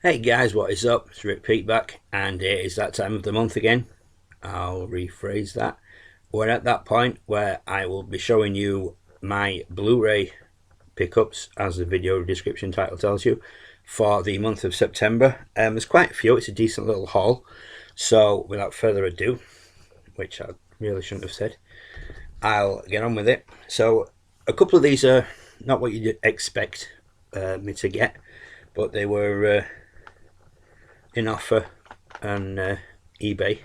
Hey guys, what is up? It's Rick Pete back, and it is that time of the month again. I'll rephrase that. We're at that point where I will be showing you my Blu-ray pickups, as the video description title tells you, for the month of September. There's quite a few. It's a decent little haul. So without further ado, which I really shouldn't have said, I'll get on with it. So a couple of these are not what you'd expect me to get, but they were in offer on eBay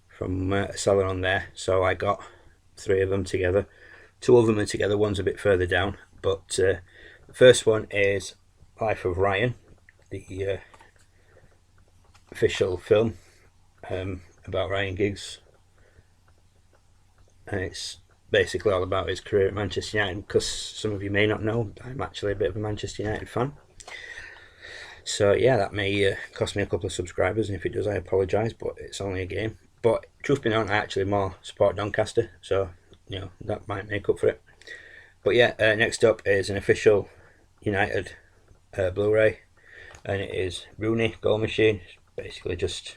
from a seller on there. So I got three of them together. Two of them are together, one's a bit further down. But the first one is Life of Ryan, the official film about Ryan Giggs. And it's basically all about his career at Manchester United, because some of you may not know, I'm actually a bit of a Manchester United fan. So yeah, that may cost me a couple of subscribers, and if it does, I apologise, but it's only a game. But truth be known, I actually more support Doncaster, so you know that might make up for it. But yeah, next up is an official United Blu-ray, and it is Rooney Goal Machine. It's basically just,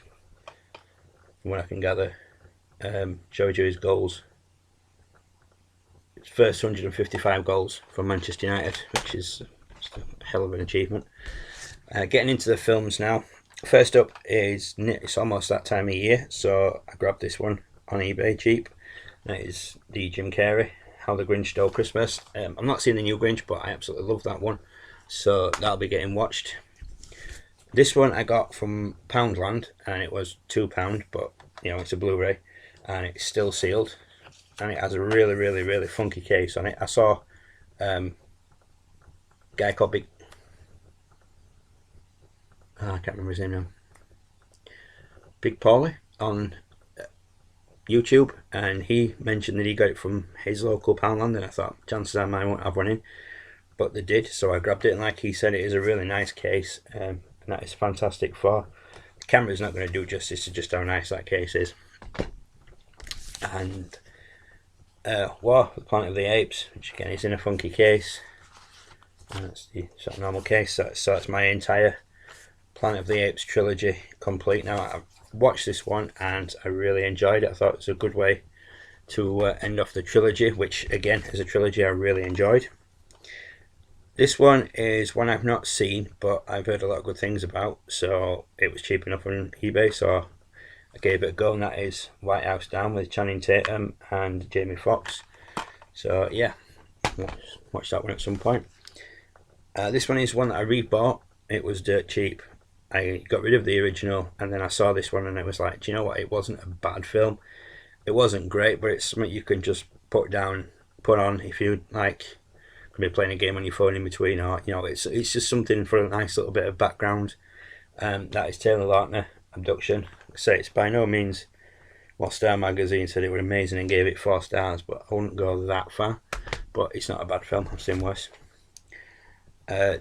from what I can gather, shows you his goals. His first 155 goals from Manchester United, which is a hell of an achievement. Getting into the films now. First up is, it's almost that time of year, so I grabbed this one on eBay cheap. That is the Jim Carrey, How the Grinch Stole Christmas. I'm not seeing the new Grinch, but I absolutely love that one, so that'll be getting watched. This one I got from Poundland, and it was £2, but you know, it's a Blu-ray, and it's still sealed, and it has a really funky case on it. I saw a guy called I can't remember his name now. Big Paulie on YouTube, and he mentioned that he got it from his local Poundland, and I thought chances are I won't have one in, but they did, so I grabbed it. And like he said, it is a really nice case, and that is fantastic for. The camera's not going to do justice to just how nice that case is. And War the Planet of the Apes, which again is in a funky case, and that's the sort of normal case. So it's my entire Planet of the Apes trilogy complete now. I've watched this one and I really enjoyed it. I thought it was a good way to end off the trilogy, which again is a trilogy I really enjoyed. This one is one I've not seen, but I've heard a lot of good things about, so it was cheap enough on eBay, so I gave it a go, and that is White House Down with Channing Tatum and Jamie Foxx. So yeah, watch that one at some point. This one is one that I rebought. It was dirt cheap. I got rid of the original, and then I saw this one, and it was like, do you know what? It wasn't a bad film. It wasn't great, but it's something you can just put on if you like. Could be playing a game on your phone in between, or you know, it's just something for a nice little bit of background. That is Taylor Lautner, Abduction. I say it's by no means. Well, Star Magazine said it was amazing and gave it 4 stars, but I wouldn't go that far. But it's not a bad film. I've seen worse.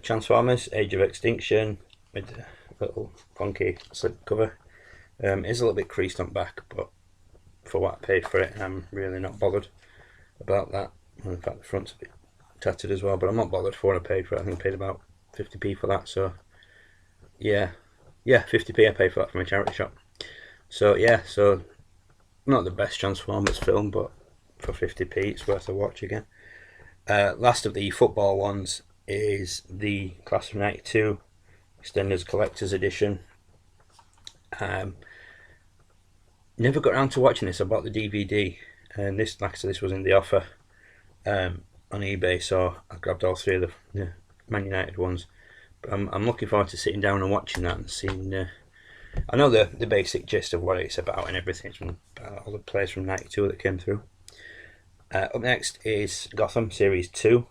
Transformers: Age of Extinction with little funky slip cover. It's a little bit creased on back, but for what I paid for it, I'm really not bothered about that. And in fact, the front's a bit tattered as well, but I'm not bothered for what I paid for it. I think I paid about 50p for that, so yeah, 50p I paid for that from a charity shop. So yeah, so not the best Transformers film, but for 50p it's worth a watch again. Last of the football ones is the Class of 92 Extenders Collector's Edition. Never got around to watching this. I bought the DVD, and this, like I said, this was in the offer on eBay, so I grabbed all 3 of the Man United ones. But I'm looking forward to sitting down and watching that and seeing. I know the basic gist of what it's about and everything from all the players from '92 that came through. Up next is Gotham Series 2.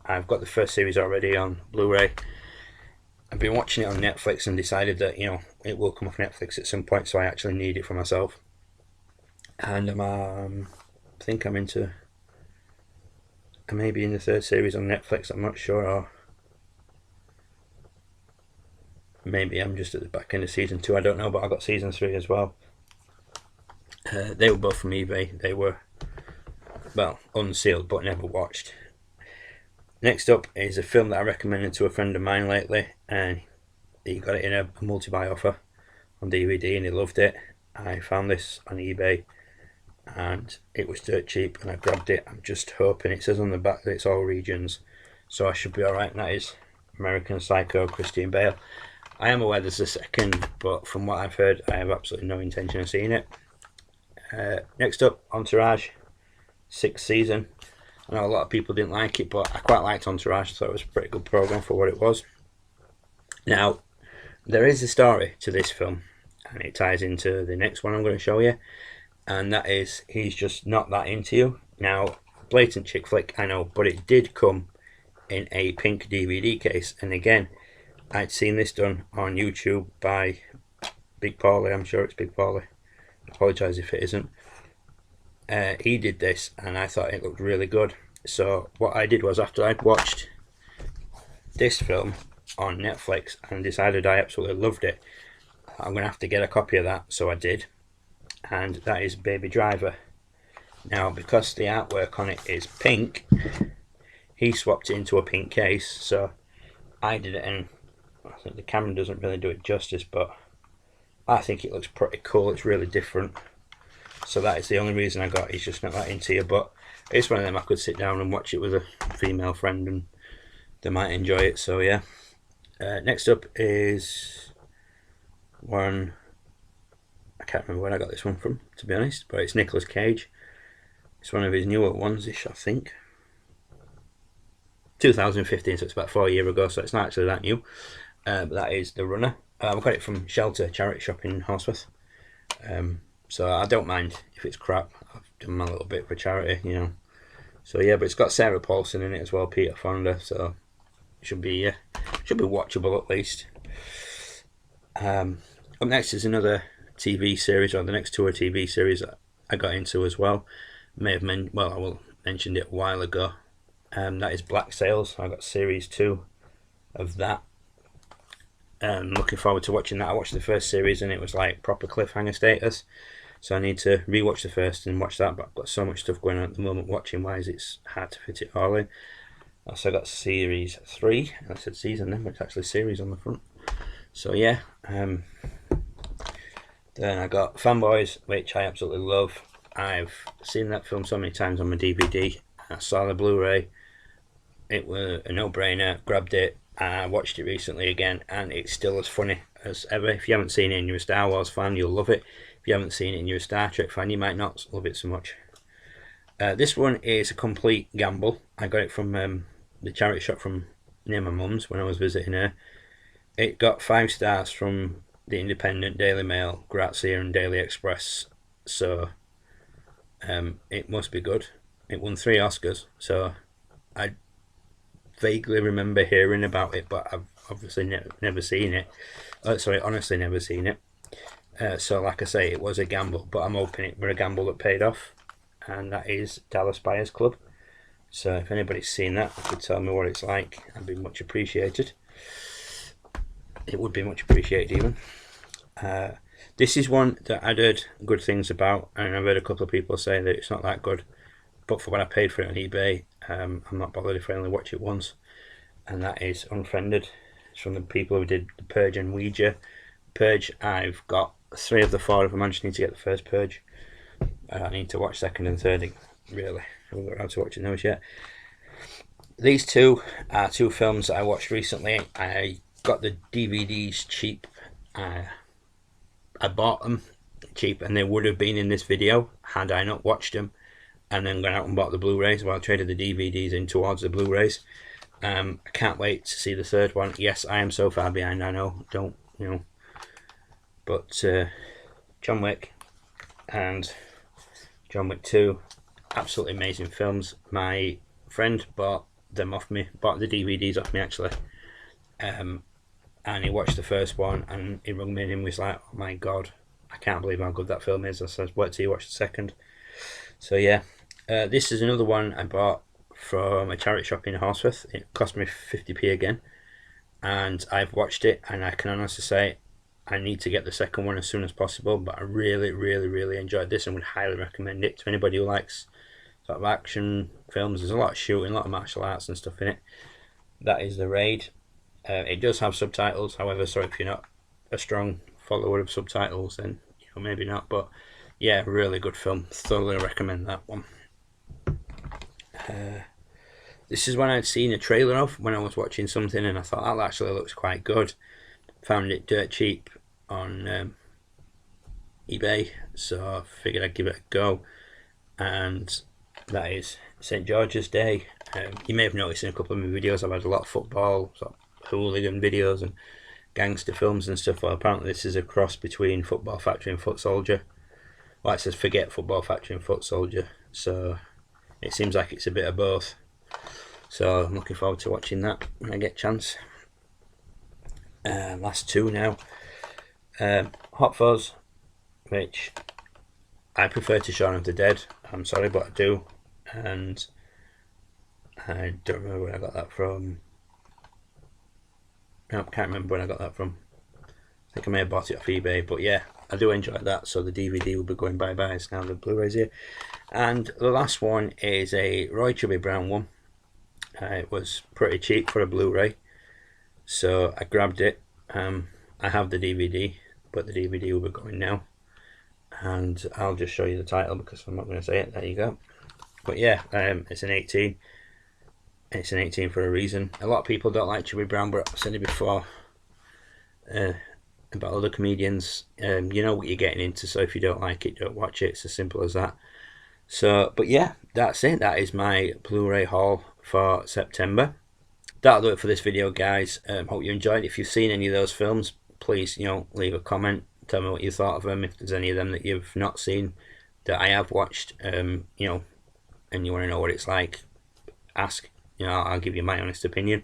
I've got the first series already on Blu-ray. I've been watching it on Netflix and decided that, you know, it will come off Netflix at some point, so I actually need it for myself. And I think I'm maybe in the 3rd series on Netflix, I'm not sure, or maybe I'm just at the back end of season 2, I don't know, but I got season 3 as well. They were both from eBay. They were, well, unsealed but never watched. Next up is a film that I recommended to a friend of mine lately, and he got it in a multi-buy offer on DVD and he loved it. I found this on eBay and it was dirt cheap and I grabbed it. I'm just hoping, it says on the back that it's all regions, so I should be alright. And that is American Psycho, Christian Bale. I am aware there's a second, but from what I've heard, I have absolutely no intention of seeing it. Next up, Entourage, 6th season. I know a lot of people didn't like it, but I quite liked Entourage, so it was a pretty good program for what it was. Now, there is a story to this film, and it ties into the next one I'm going to show you, and that is He's Just Not That Into You. Now, blatant chick flick, I know, but it did come in a pink DVD case, and again, I'd seen this done on YouTube by Big Paulie. I'm sure it's Big Paulie. I apologise if it isn't. He did this and I thought it looked really good. So what I did was, after I'd watched this film on Netflix and decided I absolutely loved it, I'm going to have to get a copy of that. So I did. And that is Baby Driver. Now, because the artwork on it is pink, he swapped it into a pink case. So I did it, and I think the camera doesn't really do it justice, but I think it looks pretty cool. It's really different. So that is the only reason I got He's Just Not That Into You. But it's one of them I could sit down and watch it with a female friend and they might enjoy it. So yeah. Next up is one, I can't remember where I got this one from, to be honest, but it's Nicolas Cage. It's one of his newer ones-ish, I think. 2015, so it's about 4 years ago, so it's not actually that new. But that is The Runner. I got it from Shelter charity shop in Horsforth. So I don't mind if it's crap. I've done my little bit for charity, you know. So yeah, but it's got Sarah Paulson in it as well, Peter Fonda. So it should be watchable at least. Up next is another TV series, or the next two are TV series that I got into as well. I mentioned it a while ago. That is Black Sails. I got series 2 of that. Looking forward to watching that. I watched the first series and it was like proper cliffhanger status, so I need to rewatch the first and watch that, but I've got so much stuff going on at the moment watching wise, it's hard to fit it all in. Also got series 3, I said season then, but it's actually series on the front. So yeah, then I got Fanboys, which I absolutely love. I've seen that film so many times on my DVD. I saw the Blu-ray, it was a no-brainer, grabbed it. I watched it recently again and it's still as funny as ever. If you haven't seen it and you're a Star Wars fan, you'll love it. If you haven't seen it and you're a Star Trek fan, you might not love it so much. This one is a complete gamble. I got it from the charity shop from near my mum's when I was visiting her. It got 5 stars from the Independent, Daily Mail, Grazia and Daily Express. So it must be good. It won 3 Oscars, so I vaguely remember hearing about it, but I've obviously never seen it. Honestly never seen it. So like I say, it was a gamble, but I'm hoping it were a gamble that paid off, and that is Dallas Buyers Club. So if anybody's seen that, could tell me what it's like, I'd be much appreciated. It would be much appreciated even. This is one that I'd heard good things about, and I've heard a couple of people say that it's not that good, but for what I paid for it on eBay, I'm not bothered if I only watch it once, and that is Unfriended. It's from the people who did The Purge and Ouija. Purge, I've got 3 of the 4 of them. I just need to get the first Purge. I need to watch second and third, really. I haven't got around to watching those yet. These 2 are 2 films that I watched recently. I got the DVDs cheap. I bought them cheap, and they would have been in this video had I not watched them and then gone out and bought the Blu-rays. Well, I traded the DVDs in towards the Blu-rays. I can't wait to see the third one. Yes, I am so far behind, I know. Don't, you know. But John Wick and John Wick 2, absolutely amazing films. My friend bought them off me, bought the DVDs off me actually. And he watched the first one and he rung me and he was like, oh my god, I can't believe how good that film is. I said, wait till you watch the second. So yeah, this is another one I bought from a charity shop in Horsforth. It cost me 50p again, and I've watched it and I can honestly say I need to get the second one as soon as possible, but I really enjoyed this and would highly recommend it to anybody who likes sort of action films. There's a lot of shooting, a lot of martial arts and stuff in it. That is The Raid. It does have subtitles, however, so if you're not a strong follower of subtitles, then maybe not. But yeah, really good film. Thoroughly recommend that one. This is one I'd seen a trailer of when I was watching something, and I thought that actually looks quite good. Found it dirt cheap on eBay, so I figured I'd give it a go. And that is St. George's Day. You may have noticed in a couple of my videos I've had a lot of football, sort of hooligan videos and gangster films and stuff. Well, apparently this is a cross between Football Factory and Foot Soldier. Well, it says forget Football Factory and Foot Soldier, so it seems like it's a bit of both. So I'm looking forward to watching that when I get a chance. Last two now. Hot Fuzz, which I prefer to Shaun of the Dead. I'm sorry, but I do. And I don't remember where I got that from. No, can't remember when I got that from. I think I may have bought it off eBay, but yeah, I do enjoy that. So the DVD will be going bye-bye. It's now the Blu-ray's here. And the last one is a Roy Chubby Brown one. It was pretty cheap for a Blu-ray, so I grabbed it. I have the DVD, but the DVD will be going now. And I'll just show you the title because I'm not going to say it. There you go. But yeah, it's an 18. It's an 18 for a reason. A lot of people don't like Chubby Brown, but I've said it before about other comedians. You know what you're getting into, so if you don't like it, don't watch it. It's as simple as that. So, but yeah, that's it. That is my Blu-ray haul for September. That'll do it for this video, guys. Hope you enjoyed. If you've seen any of those films, please, leave a comment. Tell me what you thought of them. If there's any of them that you've not seen that I have watched, and you want to know what it's like, ask. I'll give you my honest opinion.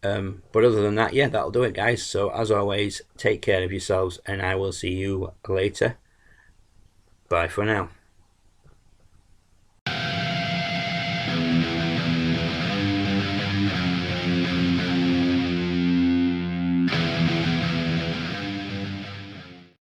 But other than that, yeah, that'll do it, guys. So as always, take care of yourselves, and I will see you later. Bye for now.